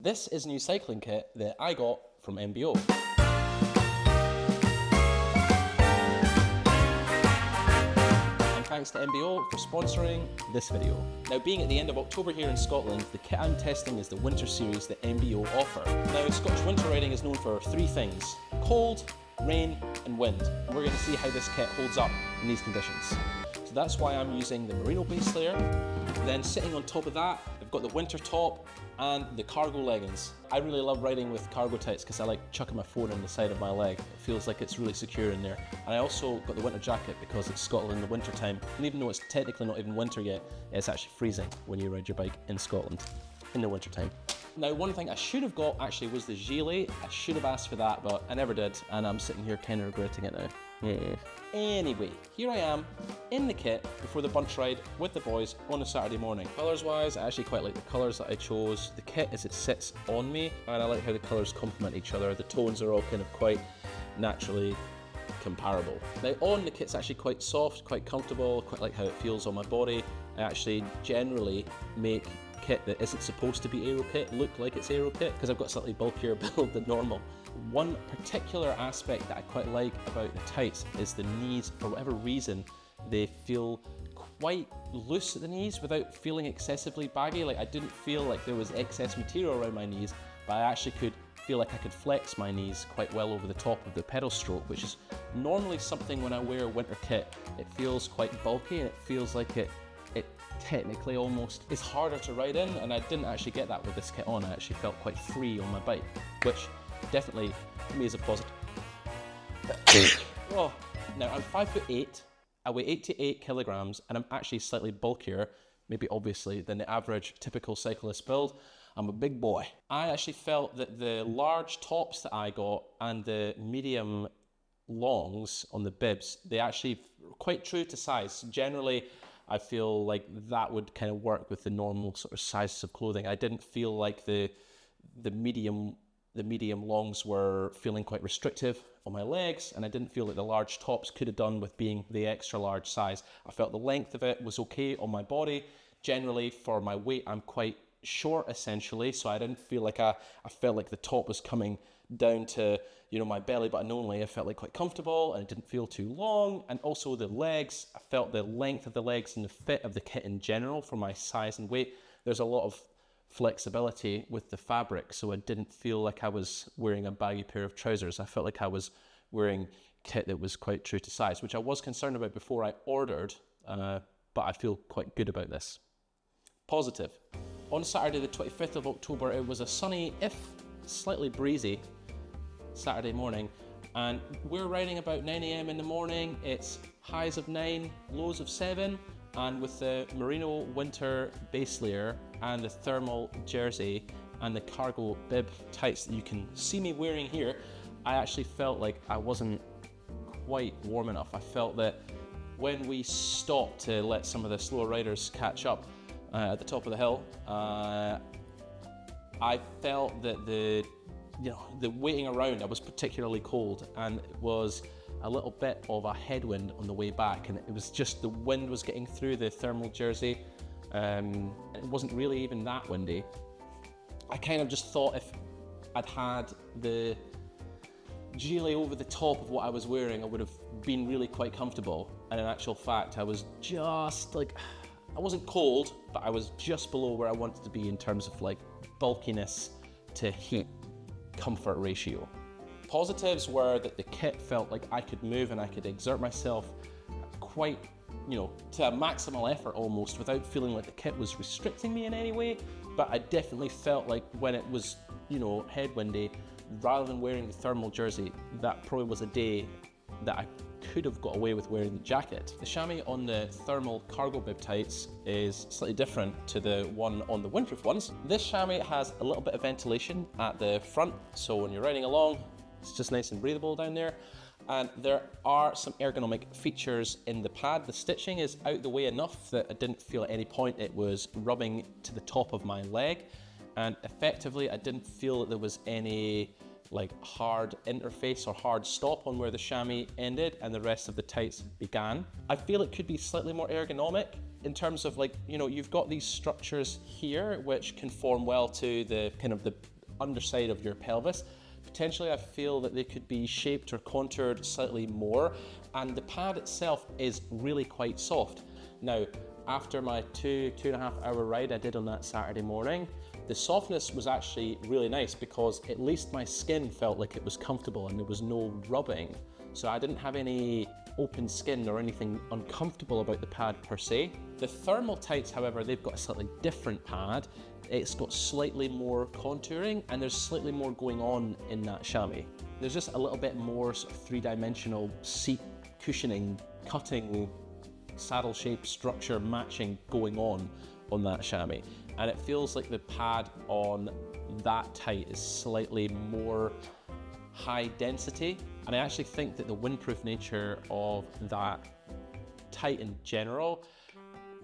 This is a new cycling kit that I got from MBO. And thanks to MBO for sponsoring this video. Now, being at the end of October here in Scotland, the kit I'm testing is the winter series that MBO offer. Now, Scottish winter riding is known for three things: cold, rain and wind. And we're going to see how this kit holds up in these conditions. So that's why I'm using the merino base layer. Then sitting on top of that, I've got the winter top and the cargo leggings. I really love riding with cargo tights because I like chucking my phone in the side of my leg. It feels like it's really secure in there. And I also got the winter jacket because it's Scotland in the winter time. And even though it's technically not even winter yet, it's actually freezing when you ride your bike in Scotland in the winter time. Now, one thing I should have got actually was the gilet. I should have asked for that, but I never did, and I'm sitting here kind of regretting it now. Anyway, here I am in the kit before the bunch ride with the boys on a Saturday morning. Colours wise, I actually quite like the colours that I chose. The kit as it sits on me, and I like how the colours complement each other. The tones are all kind of quite naturally comparable. Now, on the kit's actually quite soft, quite comfortable, quite like how it feels on my body. I actually generally make kit that isn't supposed to be aero kit look like it's aero kit because I've got a slightly bulkier build than normal. One particular aspect that I quite like about the tights is the knees. For whatever reason, they feel quite loose at the knees without feeling excessively baggy. Like, I didn't feel like there was excess material around my knees, but I actually could feel like I could flex my knees quite well over the top of the pedal stroke, which is normally something when I wear winter kit. It feels quite bulky and it feels like it technically almost is harder to ride in, and I didn't actually get that with this kit on. I actually felt quite free on my bike, which definitely for me is a positive. Oh, now I'm 5'8", I weigh 88 kilograms, and I'm actually slightly bulkier, maybe obviously, than the average typical cyclist build. I'm a big boy. I actually felt that the large tops that I got and the medium longs on the bibs, they actually quite true to size. Generally, I feel like that would kind of work with the normal sort of sizes of clothing. I didn't feel like the medium longs were feeling quite restrictive on my legs, and I didn't feel like the large tops could have done with being the extra large size. I felt the length of it was okay on my body. Generally, for my weight, I'm quite short essentially, so I didn't feel like I felt like the top was coming down to, you know, my belly button only. I felt like quite comfortable and it didn't feel too long. And also the legs, I felt the length of the legs and the fit of the kit in general for my size and weight. There's a lot of flexibility with the fabric, so I didn't feel like I was wearing a baggy pair of trousers. I felt like I was wearing kit that was quite true to size, which I was concerned about before I ordered, but I feel quite good about this. Positive. On Saturday the 25th of October, it was a sunny, if slightly breezy, Saturday morning, and we're riding about 9 AM in the morning. It's highs of 9, lows of 7, and with the merino winter base layer and the thermal jersey and the cargo bib tights that you can see me wearing here, I actually felt like I wasn't quite warm enough. I felt that when we stopped to let some of the slower riders catch up at the top of the hill, I felt that the waiting around, I was particularly cold, and it was a little bit of a headwind on the way back, and it was just the wind was getting through the thermal jersey. It wasn't really even that windy. I kind of just thought if I'd had the gilet over the top of what I was wearing, I would have been really quite comfortable. And in actual fact, I was just like, I wasn't cold, but I was just below where I wanted to be in terms of like bulkiness to heat comfort ratio. Positives were that the kit felt like I could move and I could exert myself quite, to a maximal effort almost, without feeling like the kit was restricting me in any way. But I definitely felt like when it was, headwindy, rather than wearing the thermal jersey, that probably was a day that I could have got away with wearing the jacket. The chamois on the thermal cargo bib tights is slightly different to the one on the windproof ones. This chamois has a little bit of ventilation at the front, so when you're riding along, it's just nice and breathable down there. And there are some ergonomic features in the pad. The stitching is out the way enough that I didn't feel at any point it was rubbing to the top of my leg. And effectively, I didn't feel that there was any like hard interface or hard stop on where the chamois ended and the rest of the tights began. I feel it could be slightly more ergonomic, in terms of like, you know, you've got these structures here which conform well to the kind of the underside of your pelvis. Potentially I feel that they could be shaped or contoured slightly more, and the pad itself is really quite soft. Now, after my 2.5 hour ride I did on that Saturday morning, the softness was actually really nice because at least my skin felt like it was comfortable and there was no rubbing. So I didn't have any open skin or anything uncomfortable about the pad per se. The thermal tights, however, they've got a slightly different pad. It's got slightly more contouring and there's slightly more going on in that chamois. There's just a little bit more sort of three-dimensional seat cushioning, cutting, saddle shape, structure matching going on that chamois. And it feels like the pad on that tight is slightly more high density. And I actually think that the windproof nature of that tight in general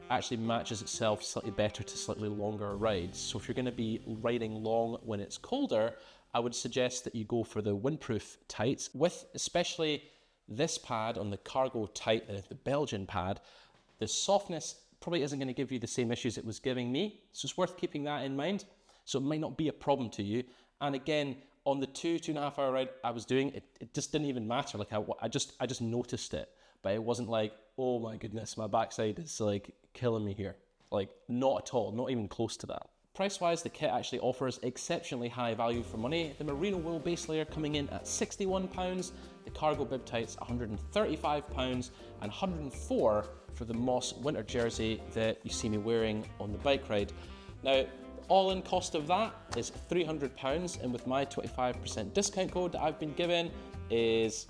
actually matches itself slightly better to slightly longer rides. So if you're going to be riding long when it's colder, I would suggest that you go for the windproof tights, with especially this pad on the cargo tight, the Belgian pad. The softness probably isn't going to give you the same issues it was giving me, so it's worth keeping that in mind. So it might not be a problem to you. And again, on the 2.5 hour ride I was doing, it just didn't even matter. Like I just noticed it, but it wasn't like, oh my goodness, my backside is like killing me here. Like, not at all, not even close to that. Price-wise, the kit actually offers exceptionally high value for money. The merino wool base layer coming in at £61, the cargo bib tights £135, and £104 for the moss winter jersey that you see me wearing on the bike ride. Now, all-in cost of that is £300, and with my 25% discount code that I've been given is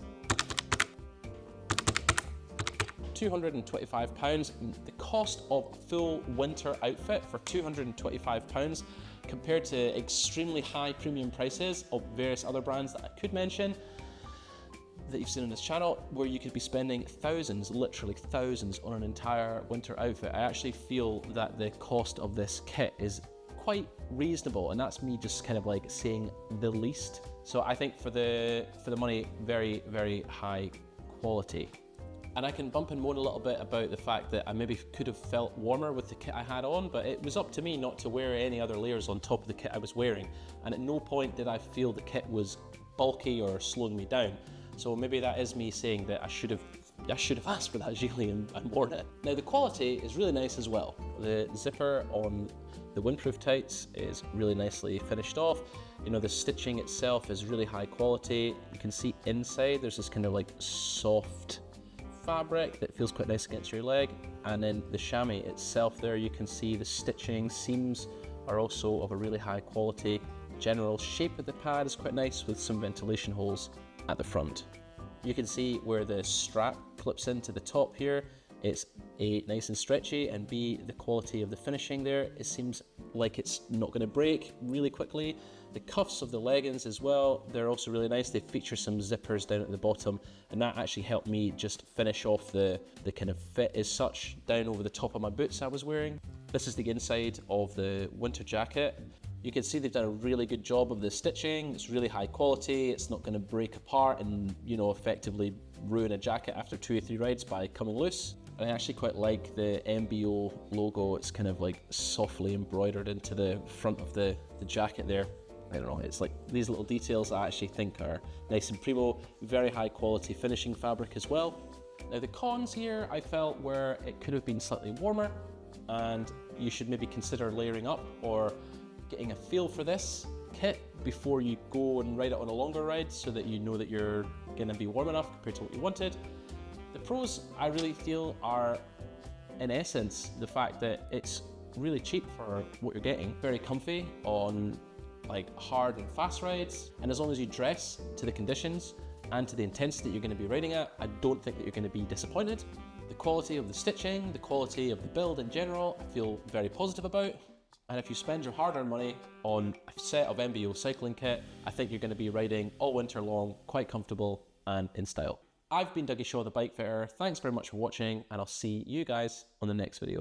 £225. The cost of a full winter outfit for £225 compared to extremely high premium prices of various other brands that I could mention that you've seen on this channel, where you could be spending thousands, literally thousands, on an entire winter outfit. I actually feel that the cost of this kit is quite reasonable, and that's me just kind of like saying the least. So I think for the money, very, very high quality. And I can bump and moan a little bit about the fact that I maybe could have felt warmer with the kit I had on, but it was up to me not to wear any other layers on top of the kit I was wearing. And at no point did I feel the kit was bulky or slowing me down. So maybe that is me saying that I should have asked for that gilet and worn it. Now the quality is really nice as well. The zipper on the windproof tights is really nicely finished off. You know, the stitching itself is really high quality. You can see inside there's this kind of like soft fabric that feels quite nice against your leg, and then the chamois itself there, you can see the stitching seams are also of a really high quality. General shape of the pad is quite nice with some ventilation holes at the front. You can see where the strap clips into the top here. It's A, nice and stretchy, and B, the quality of the finishing there, it seems like it's not going to break really quickly. The cuffs of the leggings as well, they're also really nice. They feature some zippers down at the bottom, and that actually helped me just finish off the kind of fit as such down over the top of my boots I was wearing. This is the inside of the winter jacket. You can see they've done a really good job of the stitching. It's really high quality. It's not going to break apart and, you know, effectively ruin a jacket after 2 or 3 rides by coming loose. And I actually quite like the MBO logo. It's kind of like softly embroidered into the front of the jacket there. I don't know, it's like these little details I actually think are nice and primo. Very high quality finishing fabric as well. Now the cons here I felt were it could have been slightly warmer, and you should maybe consider layering up or getting a feel for this kit before you go and ride it on a longer ride, so that you know that you're going to be warm enough compared to what you wanted. The pros I really feel are, in essence, the fact that it's really cheap for what you're getting. Very comfy on like hard and fast rides, and as long as you dress to the conditions and to the intensity you're going to be riding at, I don't think that you're going to be disappointed. The quality of the stitching, the quality of the build in general, I feel very positive about. And if you spend your hard-earned money on a set of MBO cycling kit, I think you're going to be riding all winter long, quite comfortable and in style. I've been Dougie Shaw, the Bike Fitter. Thanks very much for watching, and I'll see you guys on the next video.